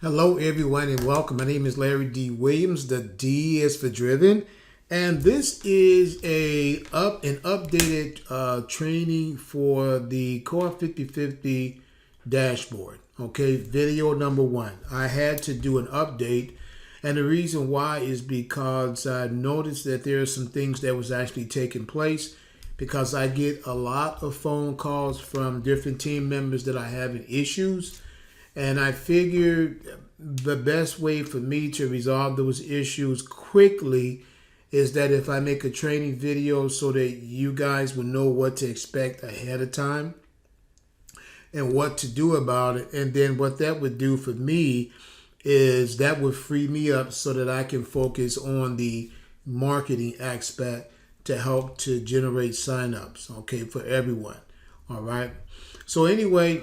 Hello, everyone, and welcome. My name is Larry D. Williams. The D is for driven, and this is an updated training for the Coop5050 dashboard. Okay, video number one. I had to do an update, and the reason why is because I noticed that there are some things that was actually taking place. Because I get a lot of phone calls from different team members that are having issues. And I figured the best way for me to resolve those issues quickly is that if I make a training video so that you guys will know what to expect ahead of time and what to do about it. And then what that would do for me is that would free me up so that I can focus on the marketing aspect to help to generate signups, okay, for everyone. All right. So anyway,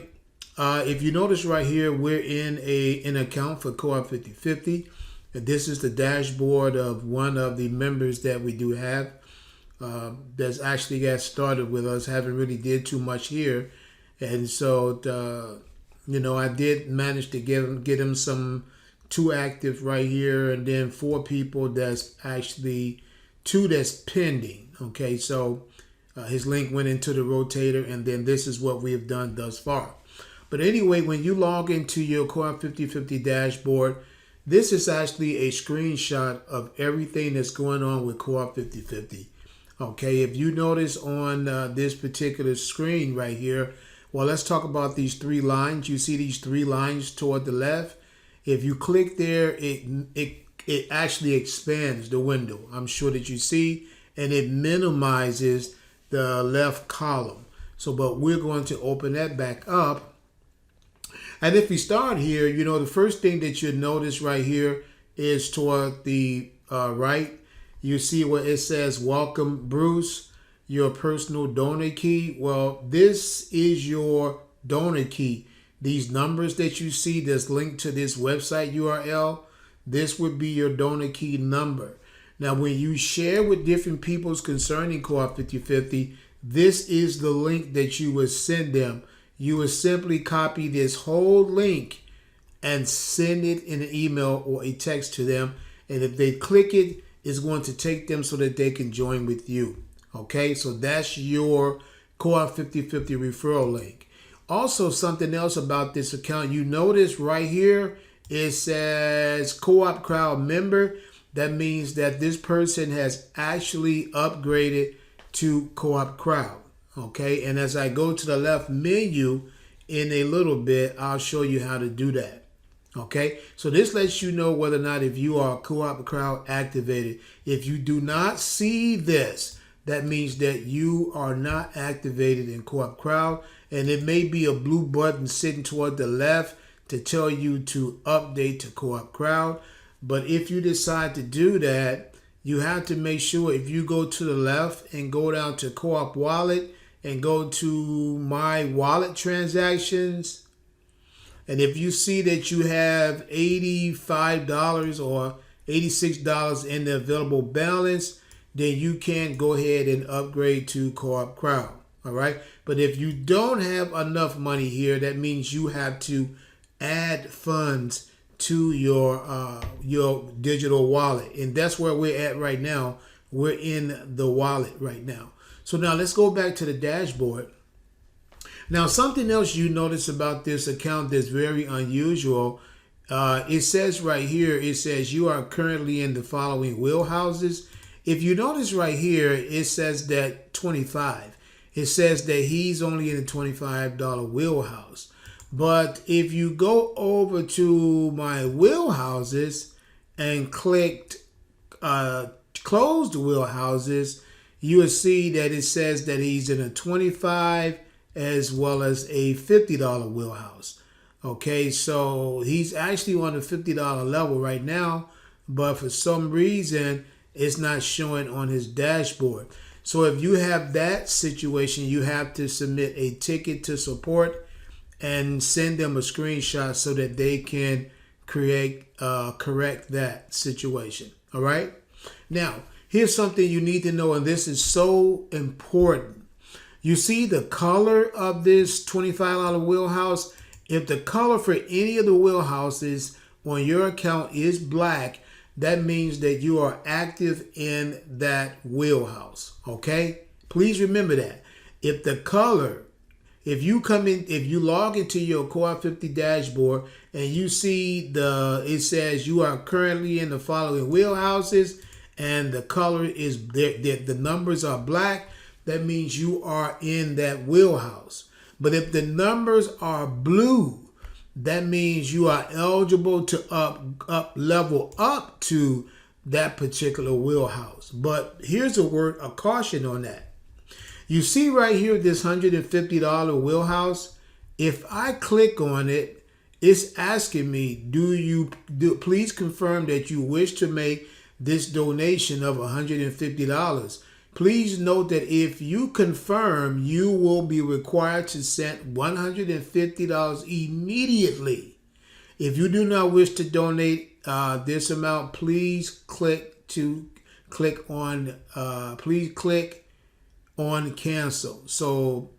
if you notice right here, we're in an account for Coop5050. This is the dashboard of one of the members that we do have that's actually got started with us. Haven't really did too much here. And so, I did manage to get him some 2 active right here, and then 4 people that's actually 2 that's pending. Okay, so his link went into the rotator, and then this is what we have done thus far. But anyway, when you log into your Coop5050 dashboard, this is actually a screenshot of everything that's going on with Coop5050. Okay, if you notice on this particular screen right here, well, let's talk about these 3 lines. You see these 3 lines toward the left? If you click there, it actually expands the window. I'm sure that you see, and it minimizes the left column. So, but we're going to open that back up. And if we start here, the first thing that you'll notice right here is toward the right. You see where it says, welcome, Bruce, your personal donor key. Well, this is your donor key. These numbers that you see that's linked to this website URL, this would be your donor key number. Now, when you share with different people concerning Coop5050, this is the link that you would send them. You would simply copy this whole link and send it in an email or a text to them. And if they click it, it's going to take them so that they can join with you. Okay, so that's your Coop5050 referral link. Also, something else about this account, you notice right here, it says CoopCrowd member. That means that this person has actually upgraded to CoopCrowd. Okay, and as I go to the left menu in a little bit, I'll show you how to do that. Okay, so this lets you know whether or not if you are CoopCrowd activated. If you do not see this, that means that you are not activated in CoopCrowd, and it may be a blue button sitting toward the left to tell you to update to CoopCrowd. But if you decide to do that, you have to make sure if you go to the left and go down to Co-op Wallet and go to My Wallet Transactions, and if you see that you have $85 or $86 in the available balance, then you can go ahead and upgrade to CoopCrowd. All right. But if you don't have enough money here, that means you have to add funds to your digital wallet. And that's where we're at right now. We're in the wallet right now. So now let's go back to the dashboard. Now, something else you notice about this account that's very unusual. It says right here, it says you are currently in the following wheelhouses. If you notice right here, it says that 25. It says that he's only in the $25 wheelhouse. But if you go over to my wheelhouses and click close the wheelhouses, you will see that it says that he's in a 25 as well as a $50 wheelhouse. Okay, so he's actually on the $50 level right now, but for some reason, it's not showing on his dashboard. So if you have that situation, you have to submit a ticket to support and send them a screenshot so that they can correct that situation. All right. Now, here's something you need to know, and this is so important. You see the color of this $25 wheelhouse? If the color for any of the wheelhouses on your account is black, that means that you are active in that wheelhouse. Okay? Please remember that. If the color, if you log into your Coop50 dashboard and you see it says you are currently in the following wheelhouses and the color is the numbers are black, that means you are in that wheelhouse. But if the numbers are blue, that means you are eligible to level up to that particular wheelhouse. But here's a word of caution on that. You see right here this $150 wheelhouse. If I click on it, it's asking me, please confirm that you wish to make this donation of $150. Please note that if you confirm, you will be required to send $150 immediately. If you do not wish to donate this amount, please click on cancel. So,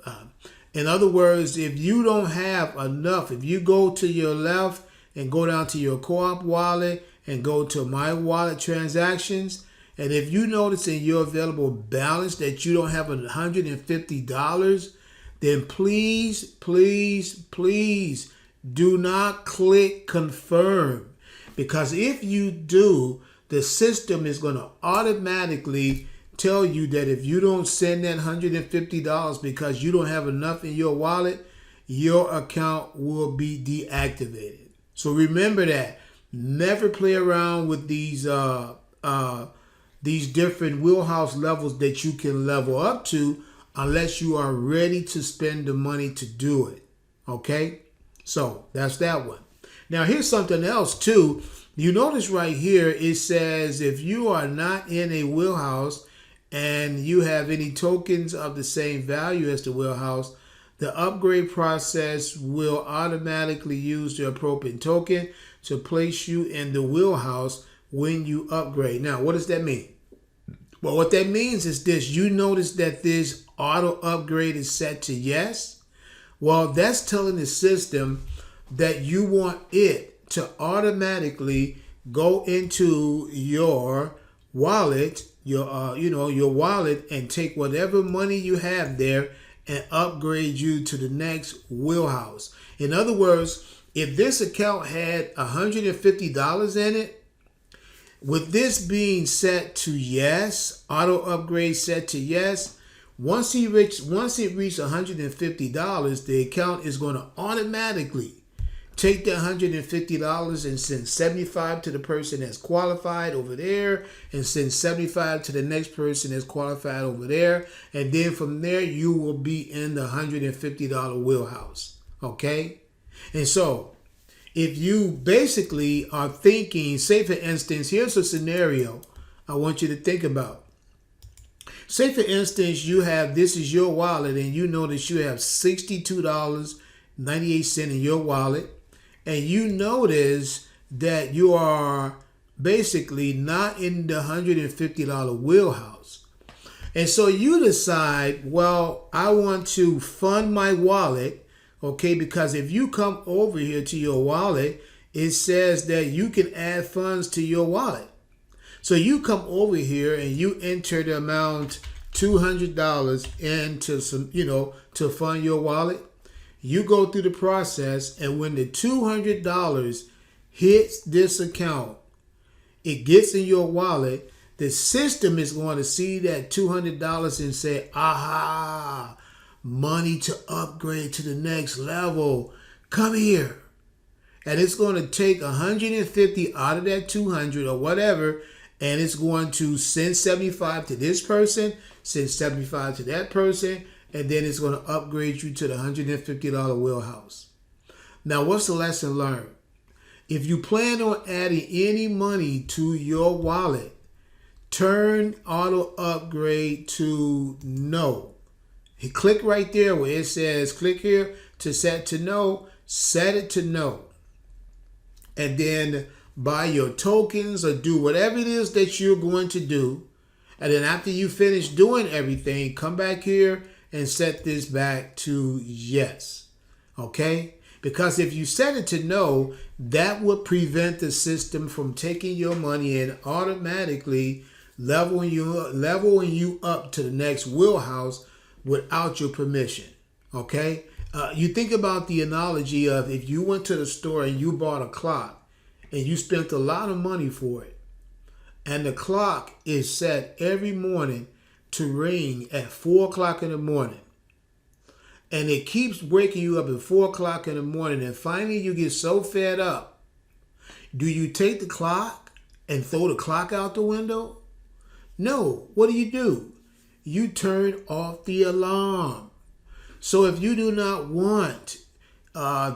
in other words, if you don't have enough, if you go to your left and go down to your Co-op wallet and go to My Wallet Transactions, and if you notice in your available balance that you don't have $150, then please do not click confirm. Because if you do, the system is going to automatically tell you that if you don't send that $150 because you don't have enough in your wallet, your account will be deactivated. So remember that. Never play around with these different wheelhouse levels that you can level up to unless you are ready to spend the money to do it. Okay? So that's that one. Now here's something else too. You notice right here it says if you are not in a wheelhouse and you have any tokens of the same value as the wheelhouse, the upgrade process will automatically use the appropriate token to place you in the wheelhouse when you upgrade. Now, what does that mean? Well, what that means is this. You notice that this auto upgrade is set to yes. Well, that's telling the system that you want it to automatically go into your wallet, your wallet, and take whatever money you have there and upgrade you to the next wheelhouse. In other words, if this account had $150 in it, with this being set to yes, auto upgrade set to yes, once it reaches $150, the account is going to automatically take the $150 and send $75 to the person that's qualified over there and send $75 to the next person that's qualified over there. And then from there, you will be in the $150 wheelhouse. Okay? And so if you basically are thinking, say for instance, here's a scenario I want you to think about. Say for instance, this is your wallet and you notice you have $62.98 in your wallet. And you notice that you are basically not in the $150 wheelhouse. And so you decide, well, I want to fund my wallet, okay? Because if you come over here to your wallet, it says that you can add funds to your wallet. So you come over here and you enter the amount $200 into to fund your wallet. You go through the process, and when the $200 hits this account, it gets in your wallet, the system is going to see that $200 and say, aha, money to upgrade to the next level. Come here. And it's going to take 150 out of that 200 or whatever, and it's going to send 75 to this person, send 75 to that person, and then it's going to upgrade you to the $150 wheelhouse. Now, what's the lesson learned? If you plan on adding any money to your wallet, turn auto upgrade to no. You click right there where it says click here to set to no, set it to no. And then buy your tokens or do whatever it is that you're going to do. And then after you finish doing everything, come back here and set this back to yes. Okay? Because if you set it to no, that would prevent the system from taking your money and automatically leveling you up to the next wheelhouse without your permission. Okay? You think about the analogy of if you went to the store and you bought a clock and you spent a lot of money for it, and the clock is set every morning to ring at 4 o'clock in the morning, and it keeps waking you up at 4 o'clock in the morning, and finally you get so fed up, do you take the clock and throw the clock out the window? No. What do? You turn off the alarm. So if you do not want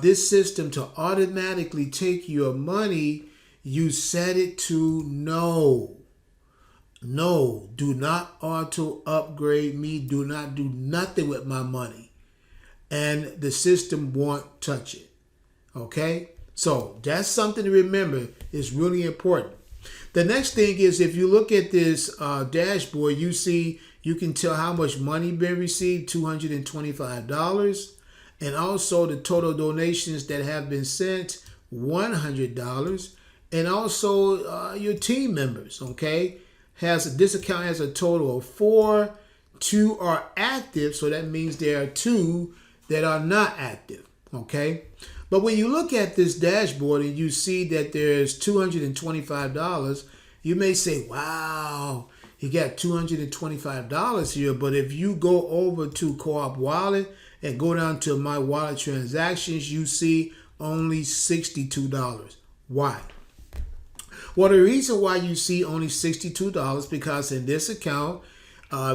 this system to automatically take your money, you set it to no. No, do not auto upgrade me. Do not do nothing with my money. And the system won't touch it. Okay? So that's something to remember. It's really important. The next thing is if you look at this dashboard, you can tell how much money been received, $225. And also the total donations that have been sent, $100. And also your team members, okay? This account has a total of 4. 2 are active, so that means there are 2 that are not active, okay? But when you look at this dashboard and you see that there's $225, you may say, wow, you got $225 here. But if you go over to Co-op Wallet and go down to My Wallet Transactions, you see only $62. Why? Well, the reason why you see only $62 because in this account,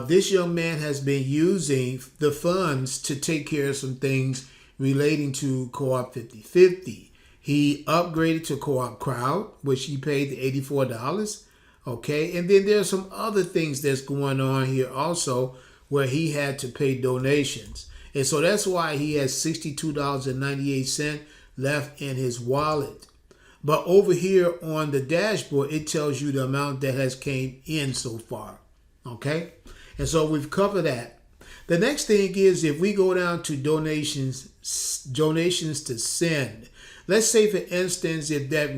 this young man has been using the funds to take care of some things relating to Coop5050. He upgraded to CoopCrowd, which he paid the $84. Okay, and then there's some other things that's going on here also where he had to pay donations. And so that's why he has $62.98 left in his wallet. But over here on the dashboard, it tells you the amount that has came in so far. Okay, and so we've covered that. The next thing is if we go down to donations to send. Let's say, for instance, if that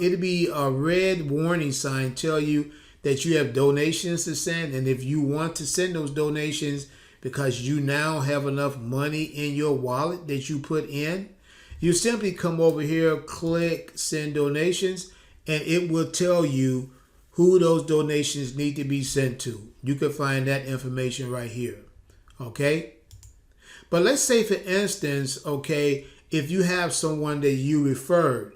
it'll be a red warning sign tell you that you have donations to send. And if you want to send those donations because you now have enough money in your wallet that you put in, you simply come over here, click send donations, and it will tell you who those donations need to be sent to. You can find that information right here. Okay? But let's say, for instance, okay, if you have someone that you referred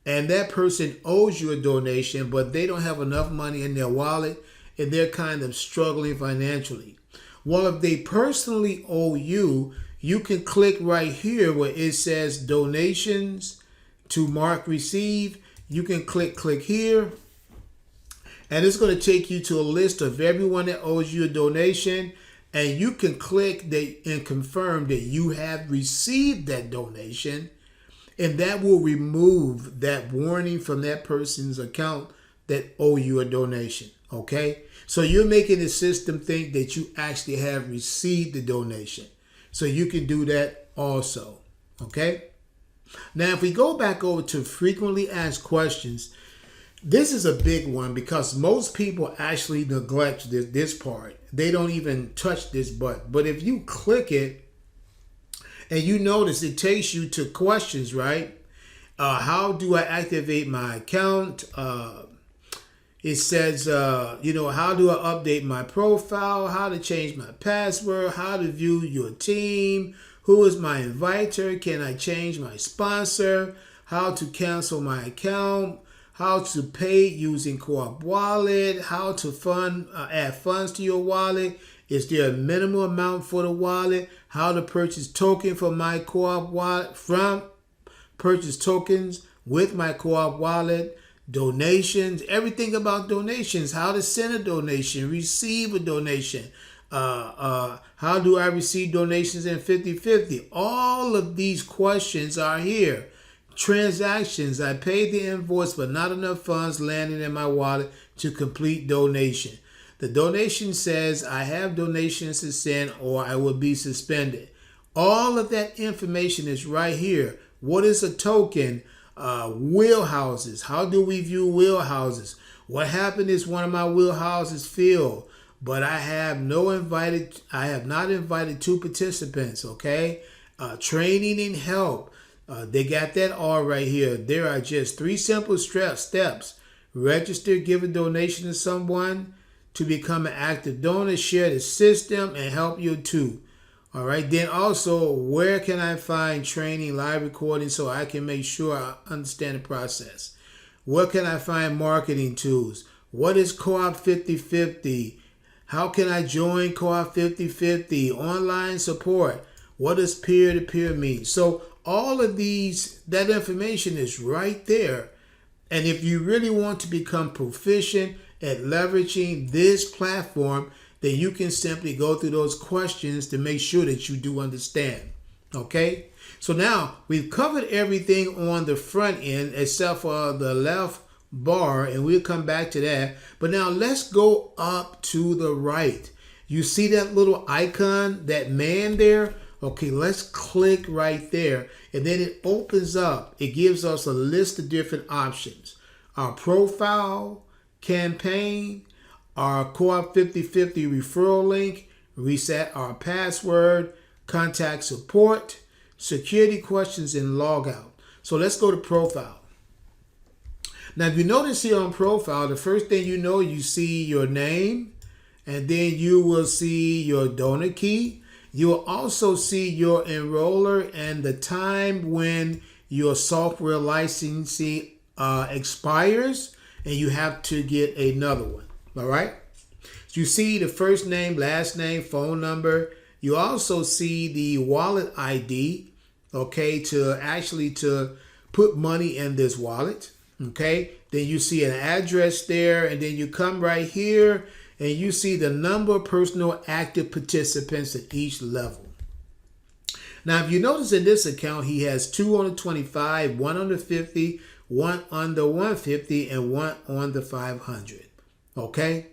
and that person owes you a donation, but they don't have enough money in their wallet and they're kind of struggling financially. Well, if they personally owe you, you can click right here where it says donations to mark receive. You can click here. And it's going to take you to a list of everyone that owes you a donation. And you can click and confirm that you have received that donation. And that will remove that warning from that person's account that owe you a donation. Okay? So you're making the system think that you actually have received the donation. So you can do that also. Okay? Now, if we go back over to frequently asked questions, this is a big one because most people actually neglect this part. They don't even touch this button. But if you click it and you notice it takes you to questions, right? How do I activate my account? It says, how do I update my profile? How to change my password? How to view your team? Who is my inviter? Can I change my sponsor? How to cancel my account? How to pay using Co-op Wallet, how to add funds to your wallet. Is there a minimum amount for the wallet? How to purchase token from my Co-op Wallet, purchase tokens with my Co-op Wallet, donations, everything about donations, how to send a donation, receive a donation. How do I receive donations in 50/50? All of these questions are here. Transactions, I paid the invoice but not enough funds landing in my wallet to complete donation. The donation says I have donations to send or I will be suspended. All of that information is right here. What is a token? Wheelhouses. How do we view wheelhouses? What happened is one of my wheelhouses filled, but I have not invited two participants, okay? Training and help. They got that all right here. There are just 3 simple steps. Register, give a donation to someone to become an active donor, share the system, and help you too. All right. Then also, where can I find training, live recording so I can make sure I understand the process? Where can I find marketing tools? What is Coop5050? How can I join Coop5050? Online support. What does peer-to-peer mean? So all of that information is right there. And if you really want to become proficient at leveraging this platform, then you can simply go through those questions to make sure that you do understand. Okay? So now we've covered everything on the front end except for the left bar, and we'll come back to that. But now let's go up to the right. You see that little icon, that man there? Okay, let's click right there, and then it opens up. It gives us a list of different options. Our profile, campaign, our Coop5050 referral link, reset our password, contact support, security questions, and log out. So let's go to profile. Now, if you notice here on profile, the first thing you see your name, and then you will see your donor key. You will also see your enroller and the time when your software licensing expires, and you have to get another one. All right. So you see the first name, last name, phone number. You also see the wallet ID, okay, to put money in this wallet. Okay. Then you see an address there, and then you come right here and you see the number of personal active participants at each level. Now, if you notice in this account, he has 2 on the 25, 1 on the 50, 1 on the 150, and 1 on the 500. Okay?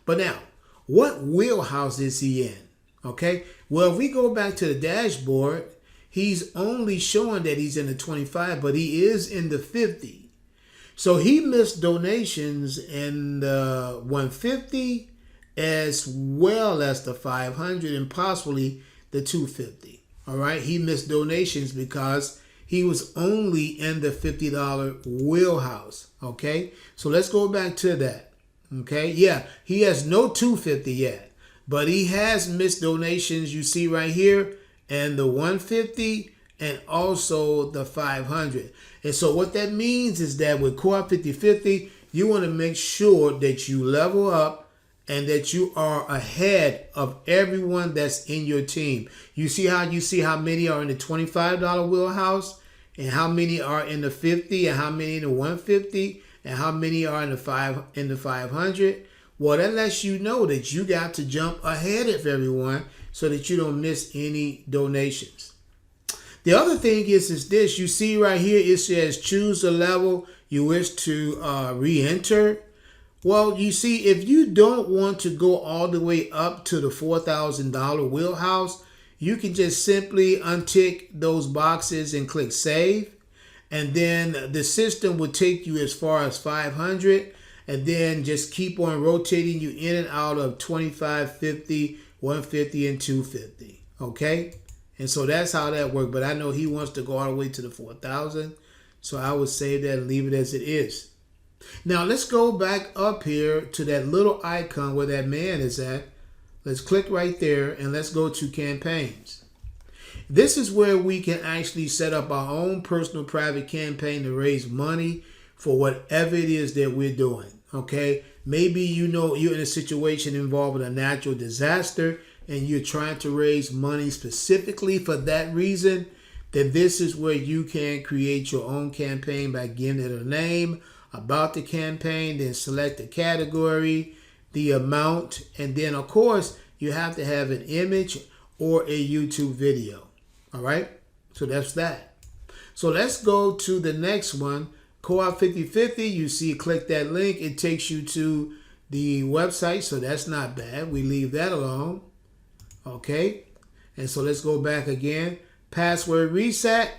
But now, what wheelhouse is he in? Okay? Well, if we go back to the dashboard, he's only showing that he's in the 25, but he is in the 50. So he missed donations in the 150 as well as the 500 and possibly the 250. All right. He missed donations because he was only in the $50 wheelhouse. Okay. So let's go back to that. Okay. Yeah. He has no 250 yet, but he has missed donations. You see right here, and the 150 and also the 500. And so what that means is that with Coop5050, you want to make sure that you level up and that you are ahead of everyone that's in your team. You see how many are in the $25 wheelhouse, and how many are in the 50, and how many in the 150, and how many are in the 500. Well, that lets you know that you got to jump ahead of everyone so that you don't miss any donations. The other thing is this. You see right here, it says choose the level you wish to re-enter. Well, you see, if you don't want to go all the way up to the $4,000 wheelhouse, you can just simply untick those boxes and click save. And then the system will take you as far as 500, and then just keep on rotating you in and out of 25, 50, 150, and 250. Okay? And so that's how that works. But I know he wants to go all the way to the 4,000. So I would save that and leave it as it is. Now let's go back up here to that little icon where that man is at. Let's click right there and let's go to campaigns. This is where we can actually set up our own personal private campaign to raise money for whatever it is that we're doing. Okay. Maybe you're in a situation involving a natural disaster and you're trying to raise money specifically for that reason. Then this is where you can create your own campaign by giving it a name, about the campaign, then select the category, the amount, and then of course you have to have an image or a YouTube video. All right, so that's that. So let's go to the next one, Coop5050. You see, click that link, it takes you to the website, so that's not bad. We leave that alone. Okay, And so let's go back again. Password reset.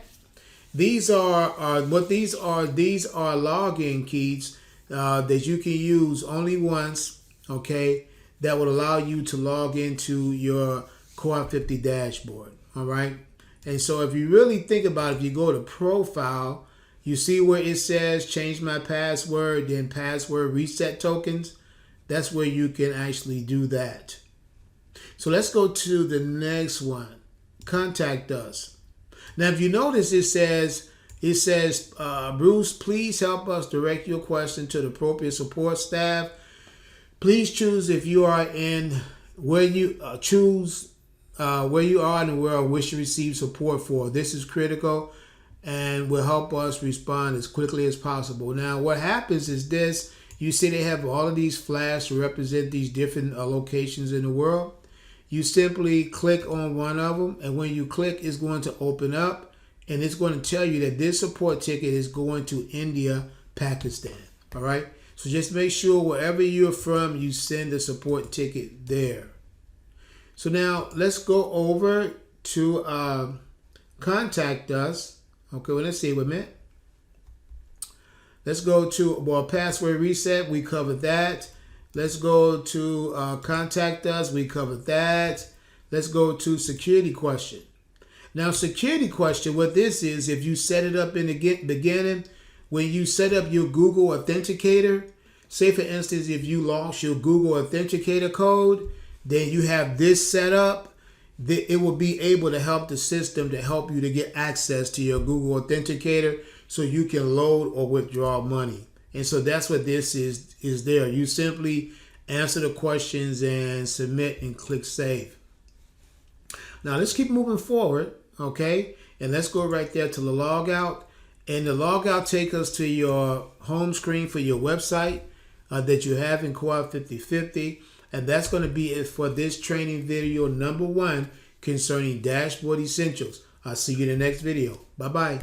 These are what these are. These are login keys that you can use only once. Okay, that would allow you to log into your Coop50 dashboard. All right. And so if you really think about it, if you go to profile, you see where it says change my password, then password reset tokens. That's where you can actually do that. So let's go to the next one. Contact us. Now, if you notice, it says, Bruce, please help us direct your question to the appropriate support staff. Please choose if you are in where you choose where you are in the world, wish to receive support for. This is critical and will help us respond as quickly as possible. Now, what happens is this. You see they have all of these flags to represent these different locations in the world. You simply click on one of them, and when you click, it's going to open up, and it's going to tell you that this support ticket is going to India, Pakistan. All right? So just make sure wherever you're from, you send a support ticket there. So now let's go over to contact us. Okay, well, let's see. Wait a minute. Let's go to, password reset. We covered that. Let's go to contact us. We covered that. Let's go to security question. Now, security question, what this is, if you set it up in the beginning, when you set up your Google Authenticator, say for instance, if you lost your Google Authenticator code, then you have this set up, it will be able to help the system to help you to get access to your Google Authenticator so you can load or withdraw money. And so that's what this is there. You simply answer the questions and submit and click save. Now let's keep moving forward, okay? And let's go right there to the logout. And the logout take us to your home screen for your website that you have in Coop5050. And that's going to be it for this training video number 1 concerning Dashboard Essentials. I'll see you in the next video. Bye-bye.